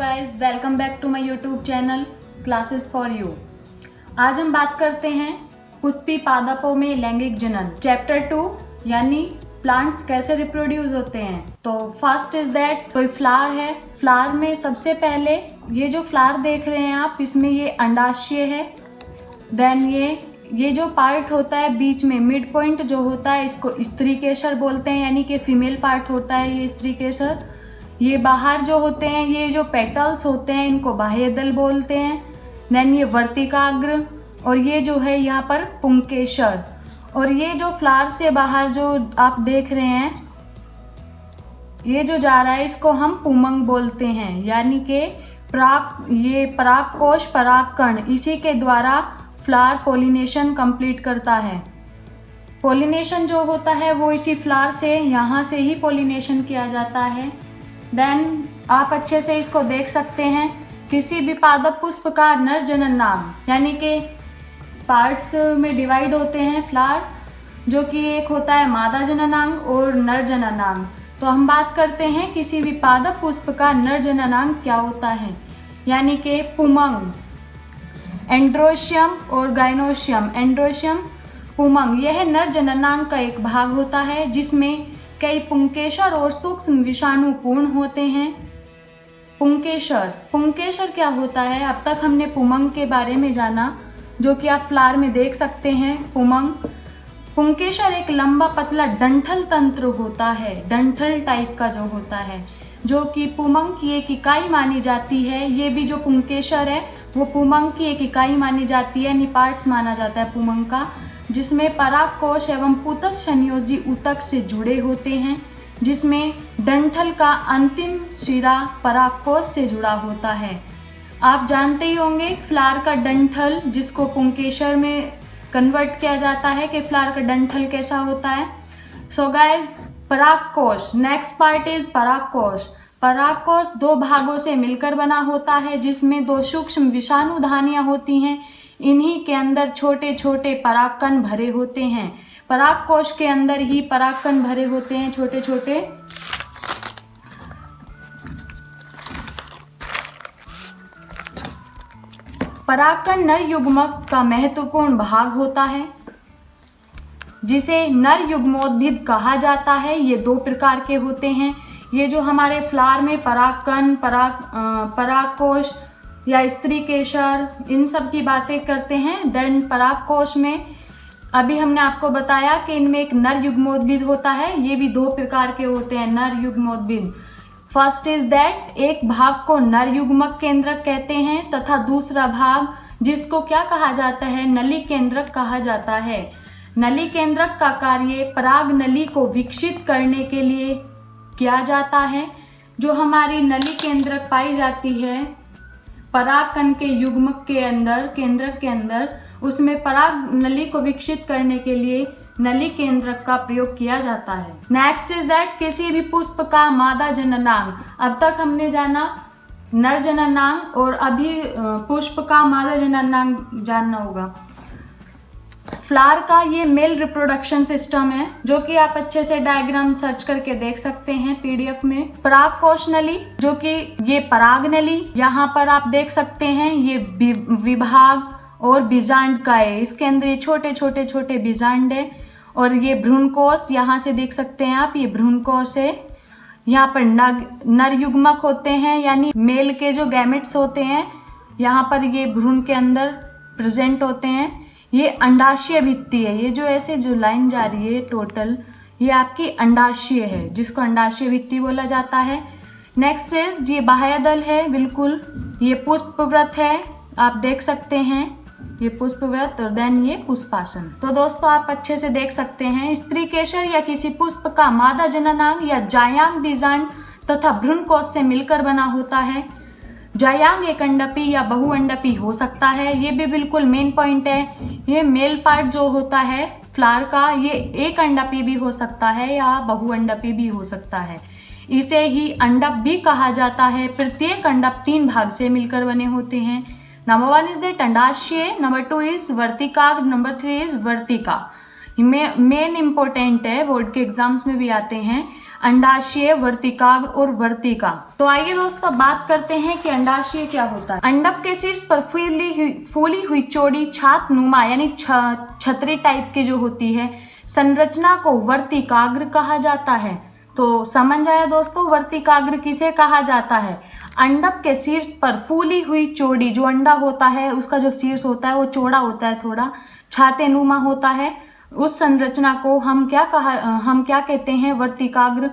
Guys, welcome back to my YouTube channel classes for you. आज हम बात करते हैं पुष्पी पादपों में लैंगिक जनन चैप्टर 2 यानी प्लांट्स कैसे रिप्रोड्यूस होते हैं। तो फर्स्ट इज दैट कोई फ्लावर है। फ्लावर में सबसे पहले ये जो फ्लावर देख रहे हैं आप, इसमें ये अंडाशय है। देन ये जो पार्ट होता है बीच में मिड पॉइंट जो होता है, इसको स्त्री केसर बोलते हैं, यानी कि फीमेल पार्ट होता है ये स्त्री केसर। ये बाहर जो होते हैं, ये जो पेटल्स होते हैं, इनको बाह्यदल बोलते हैं। देन ये वर्तिकाग्र, और ये जो है यहाँ पर पुंकेसर। और ये जो फ्लावर से बाहर जो आप देख रहे हैं, ये जो जा रहा है, इसको हम पुमंग बोलते हैं, यानी कि ये परागकोश परागकण, इसी के द्वारा फ्लावर पोलिनेशन कंप्लीट करता है। पोलिनेशन जो होता है वो इसी फ्लावर से, यहाँ से ही पोलिनेशन किया जाता है। देन आप अच्छे से इसको देख सकते हैं। किसी भी पादप पुष्प का नर जननांग, यानी कि पार्ट्स में डिवाइड होते हैं फ्लावर, जो कि एक होता है मादा जननांग और नर जननांग। तो हम बात करते हैं किसी भी पादप पुष्प का नर जननांग क्या होता है, यानी कि पुमंग, एंड्रोशियम और गाइनोशियम। एंड्रोशियम, पुमंग, यह नर जननांग का एक भाग होता है जिसमें कई पुंकेसर और सूक्ष्म विषाणु पूर्ण होते हैं। पुंकेसर क्या होता है? अब तक हमने पुमंग के बारे में जाना, जो कि आप फ्लावर में देख सकते हैं। पुंकेसर एक लंबा पतला डंठल तंत्र होता है, डंठल टाइप का जो होता है, जो कि पुमंग की एक इकाई मानी जाती है। ये भी जो पुंकेसर है वो पुमंग की एक इकाई मानी जाती है, निपार्ट्स माना जाता है पुमंग का, जिसमें परागकोश एवं पुतस संयोजी ऊतक से जुड़े होते हैं, जिसमें डंठल का अंतिम सिरा परागकोश से जुड़ा होता है। आप जानते ही होंगे फ्लावर का डंठल, जिसको पुंकेसर में कन्वर्ट किया जाता है कि फ्लावर का डंठल कैसा होता है। सो गाइस, परागकोश, नेक्स्ट पार्ट इज परागकोश। परागकोश दो भागों से मिलकर बना होता है, जिसमें दो सूक्ष्म विषाणु धानियां होती हैं। इन्हीं के अंदर छोटे छोटे परागकण भरे होते हैं। परागकोश के अंदर ही परागकण भरे होते हैं, छोटे छोटे। परागकण नर युग्मक का महत्वपूर्ण भाग होता है, जिसे नर युग्मोद्भिद कहा जाता है। ये दो प्रकार के होते हैं। ये जो हमारे फ्लावर में परागकण, परागकोश या स्त्री केसर, इन सब की बातें करते हैं। देन परागकोश में अभी हमने आपको बताया कि इनमें एक नर युग्मोद्भिद होता है। ये भी दो प्रकार के होते हैं नर युग्मोद्भिद। फर्स्ट इज दैट, एक भाग को नर युग्मक केंद्रक कहते हैं, तथा दूसरा भाग जिसको क्या कहा जाता है, नली केंद्रक कहा जाता है। नली केंद्रक का कार्य पराग नली को विकसित करने के लिए किया जाता है। जो हमारी नली केंद्रक पाई जाती है परागकण के युग्मक के अंदर, केंद्रक के अंदर, उसमें पराग नली को विकसित करने के लिए नली केंद्रक का प्रयोग किया जाता है। नेक्स्ट इज दैट, किसी भी पुष्प का मादा जननांग। अब तक हमने जाना नर जननांग, और अभी पुष्प का मादा जननांग जानना होगा। फ्लावर का ये मेल रिप्रोडक्शन सिस्टम है, जो कि आप अच्छे से डायग्राम सर्च करके देख सकते हैं पीडीएफ में। परागकोश नली, जो कि ये पराग नली, यहाँ पर आप देख सकते हैं ये विभाग और बीजांड का है। इसके अंदर ये छोटे छोटे छोटे बीजांड है। और ये भ्रूणकोश, यहाँ से देख सकते हैं आप, ये भ्रूणकोश है। यहाँ पर नर युग्मक होते हैं, यानी मेल के जो गैमेट्स होते हैं, यहाँ पर ये भ्रूण के अंदर प्रेजेंट होते हैं। ये अंडाशय भित्ति है। ये जो ऐसे जो लाइन जा रही है टोटल, ये आपकी अंडाशय है, जिसको अंडाशय भित्ति बोला जाता है। नेक्स्ट इज, ये बाह्यदल है, बिल्कुल। ये पुष्पव्रत है, आप देख सकते हैं, ये पुष्पव्रत। और देन ये पुष्पासन। तो दोस्तों आप अच्छे से देख सकते हैं, स्त्री केसर या किसी पुष्प का मादा जननांग या जायांग बीजांड तथा भ्रूणकोश से मिलकर बना होता है। जायांग एक अंडपी या बहुअंडपी हो सकता है। ये भी बिल्कुल मेन पॉइंट है। ये मेल पार्ट जो होता है फ्लावर का, ये एक अंडपी भी हो सकता है या बहुअंडपी भी हो सकता है। इसे ही अंडप भी कहा जाता है। प्रत्येक अंडप 3 भाग से मिलकर बने होते हैं। नंबर 1 इज दैट अंडाशय, number 2 is Vartika, number 3 is Vartika. Main important है, बोर्ड के एग्जाम्स में भी आते हैं, अंडाशय, वर्तिकाग्र और वर्तिका। तो आइए दोस्तों बात करते हैं कि अंडाशय क्या होता है। अंडक के शीर्ष पर फूली हुई चौड़ी छातनुमा यानी छतरी टाइप की जो होती है संरचना को वर्तिकाग्र कहा जाता है। तो समझ आया दोस्तों, वर्तिकाग्र किसे कहा जाता है? अंडक के शीर्ष पर फूली हुई चौड़ी, जो अंडा होता है उसका जो शीर्ष होता है वो चौड़ा होता है, थोड़ा छातेनुमा होता है, उस संरचना को हम क्या कहते हैं? वर्तिकाग्र।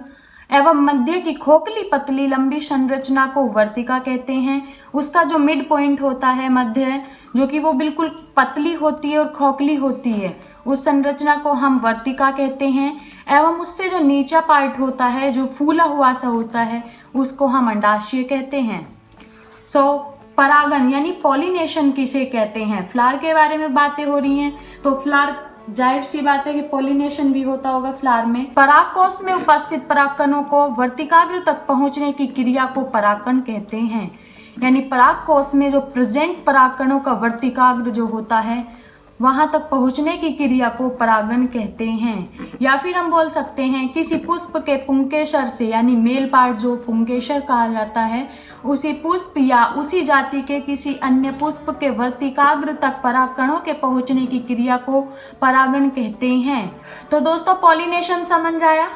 एवं मध्य की खोखली पतली लंबी संरचना को वर्तिका कहते हैं। उसका जो मिड पॉइंट होता है, मध्य, जो कि वो बिल्कुल पतली होती है और खोखली होती है, उस संरचना को हम वर्तिका कहते हैं। एवं उससे जो नीचा पार्ट होता है, जो फूला हुआ सा होता है, उसको हम अंडाशय कहते हैं। परागन यानी पॉलिनेशन किसे कहते हैं? फ्लावर के बारे में बातें हो रही हैं, तो फ्लावर, जाहिर सी बात है कि पॉलिनेशन भी होता होगा फ्लावर में। परागकोश में उपस्थित परागकणों को वर्तिकाग्र तक पहुंचने की क्रिया को परागकण कहते हैं। यानी परागकोश में जो प्रेजेंट परागकणों का वर्तिकाग्र जो होता है, वहां तक पहुंचने की क्रिया को परागन कहते हैं। या फिर हम बोल सकते हैं किसी पुष्प के पुंकेसर से, यानी मेल पार्ट जो पुंकेसर कहा जाता है, उसी पुष्प या उसी जाति के किसी अन्य पुष्प के वर्तिकाग्र तक परागकणों के पहुंचने की क्रिया को परागन कहते हैं। तो दोस्तों पॉलिनेशन समझ आया।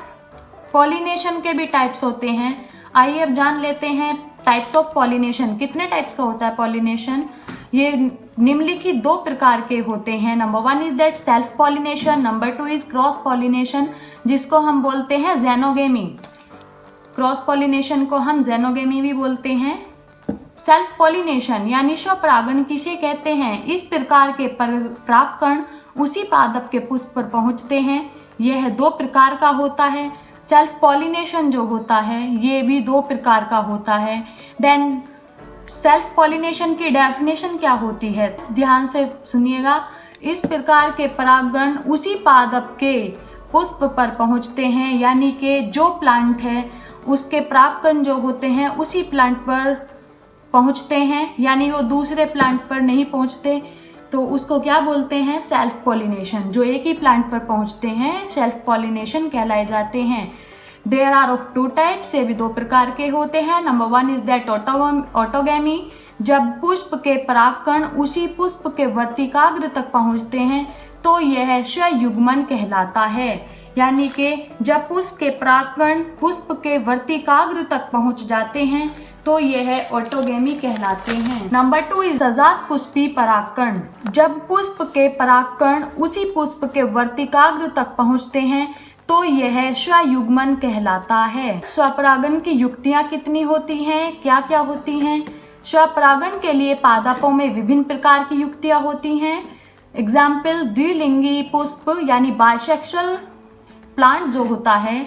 पॉलिनेशन के भी टाइप्स होते हैं। आइए अब जान लेते हैं टाइप्स ऑफ पॉलिनेशन। कितने टाइप्स का होता है पॉलिनेशन? ये निम्नलिखित 2 प्रकार के होते हैं। Number 1 is that self pollination, number 2 is cross pollination, जिसको हम बोलते हैं जेनोगेमी। क्रॉस पॉलिनेशन को हम जेनोगेमी भी बोलते हैं। सेल्फ पॉलिनेशन यानी स्वपरागन किसे कहते हैं? इस प्रकार के परागकण उसी पादप के पुष्प पर पहुंचते हैं। यह 2 प्रकार का होता है। सेल्फ पॉलिनेशन जो होता है ये भी 2 प्रकार का होता है। देन सेल्फ पॉलिनेशन की डेफिनेशन क्या होती है? ध्यान से सुनिएगा। इस प्रकार के परागकण उसी पादप के पुष्प पर पहुंचते हैं, यानी कि जो प्लांट है उसके परागकण जो होते हैं उसी प्लांट पर पहुंचते हैं, यानी वो दूसरे प्लांट पर नहीं पहुंचते, तो उसको क्या बोलते हैं? Self pollination. जो एक ही प्लांट पर पहुंचते हैं सेल्फ पॉलिनेशन कहलाए जाते हैं। देयर आर ऑफ 2 टाइप्स, ये भी 2 प्रकार के होते हैं। नंबर 1 इज दैट ऑटोगैमी, जब पुष्प के परागकण उसी पुष्प के वर्तिकाग्र तक पहुंचते हैं तो यह स्वयुग्मन कहलाता है। यानी कि जब पुष्प के परागकण पुष्प के वर्तिकाग्र तक पहुंच जाते हैं तो यह ऑटोगैमी कहलाते हैं। नंबर 2 इज सजात पुष्पी परागकण, जब पुष्प के परागकण उसी पुष्प के वर्तिकाग्र तक पहुंचते हैं तो यह स्वयुग्मन कहलाता है। स्वपरागन की युक्तियां कितनी होती हैं, क्या क्या होती हैं? स्वपरागन के लिए पादपों में विभिन्न प्रकार की युक्तियां होती हैं। एग्जाम्पल, द्विलिंगी पुष्प यानी बाइसेक्सुअल प्लांट जो होता है,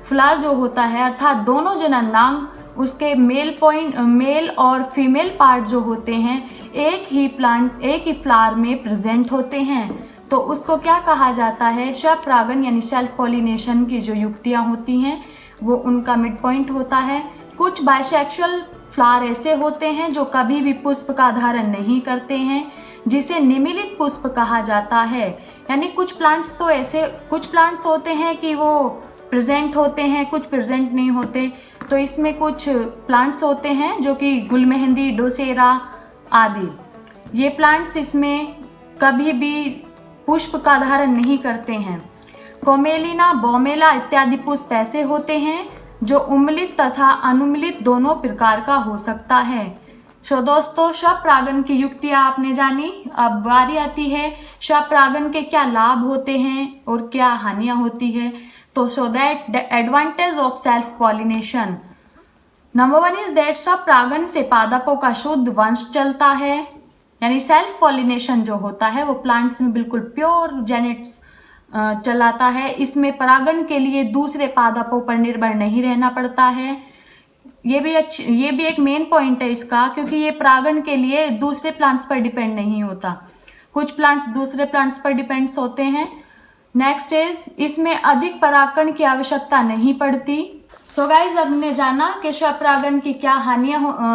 फ्लावर जो होता है, अर्थात दोनों जननांग, उसके मेल और फीमेल पार्ट जो होते हैं एक ही फ्लावर में प्रेजेंट होते हैं, तो उसको क्या कहा जाता है? स्वपरागन यानी सेल्फ पॉलिनेशन की जो युक्तियां होती हैं वो उनका मिड पॉइंट होता है। कुछ बाइसेक्सुअल फ्लावर ऐसे होते हैं जो कभी भी पुष्प का धारण नहीं करते हैं, जिसे निमिलित पुष्प कहा जाता है। यानी कुछ प्लांट्स होते हैं कि वो प्रेजेंट होते हैं, कुछ प्रेजेंट नहीं होते। तो इसमें कुछ प्लांट्स होते हैं जो कि गुलमेहंदी, डोसेरा आदि, ये प्लांट्स इसमें कभी भी पुष्प का धारण नहीं करते हैं। कोमेलिना, बोमेला इत्यादि पुष्प ऐसे होते हैं जो उम्मिलित तथा अनुमिलित दोनों प्रकार का हो सकता है। दोस्तों स्वपरागन की युक्तियां आपने जानी। अब बारी आती है स्वपरागन के क्या लाभ होते हैं और क्या हानियां होती है। तो that the advantage of self pollination, number 1 is that स्वपरागन से पादपों का शुद्ध वंश चलता है। यानी सेल्फ पॉलिनेशन जो होता है वो प्लांट्स में बिल्कुल प्योर जेनेटिक्स चलाता है। इसमें परागन के लिए दूसरे पादपों पर निर्भर नहीं रहना पड़ता है। ये भी एक मेन पॉइंट है इसका, क्योंकि ये परागन के लिए दूसरे प्लांट्स पर डिपेंड नहीं होता। कुछ प्लांट्स दूसरे प्लांट्स पर डिपेंड्स होते हैं। नेक्स्ट इज, इसमें अधिक परागकण की आवश्यकता नहीं पड़ती। सो गाइज, अब हमने जाना कि स्वपरागन की क्या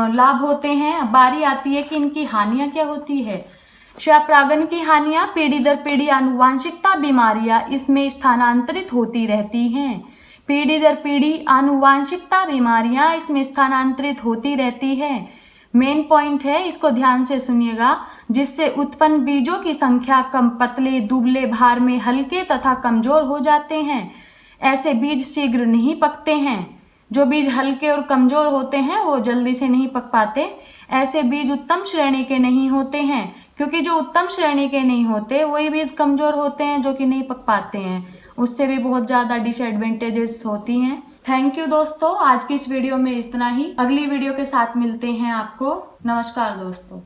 लाभ होते हैं। अब बारी आती है कि इनकी हानियां क्या होती है। स्वपरागण की हानियां, पीढ़ी दर पीढ़ी आनुवांशिकता बीमारियां इसमें स्थानांतरित होती रहती हैं। पीढ़ी दर पीढ़ी आनुवांशिकता बीमारियां इसमें स्थानांतरित होती रहती है। मेन पॉइंट है, इसको ध्यान से सुनिएगा। जिससे उत्पन्न बीजों की संख्या कम, पतले, दुबले, भार में हल्के तथा कमजोर हो जाते हैं। ऐसे बीज शीघ्र नहीं पकते हैं। जो बीज हल्के और कमजोर होते हैं वो जल्दी से नहीं पक पाते। ऐसे बीज उत्तम श्रेणी के नहीं होते हैं, क्योंकि जो उत्तम श्रेणी के नहीं होते वही बीज कमजोर होते हैं जो कि नहीं पक पाते हैं। उससे भी बहुत ज़्यादा डिसएडवांटेजेस होती हैं। थैंक यू दोस्तों, आज की इस वीडियो में इतना ही। अगली वीडियो के साथ मिलते हैं आपको। नमस्कार दोस्तों।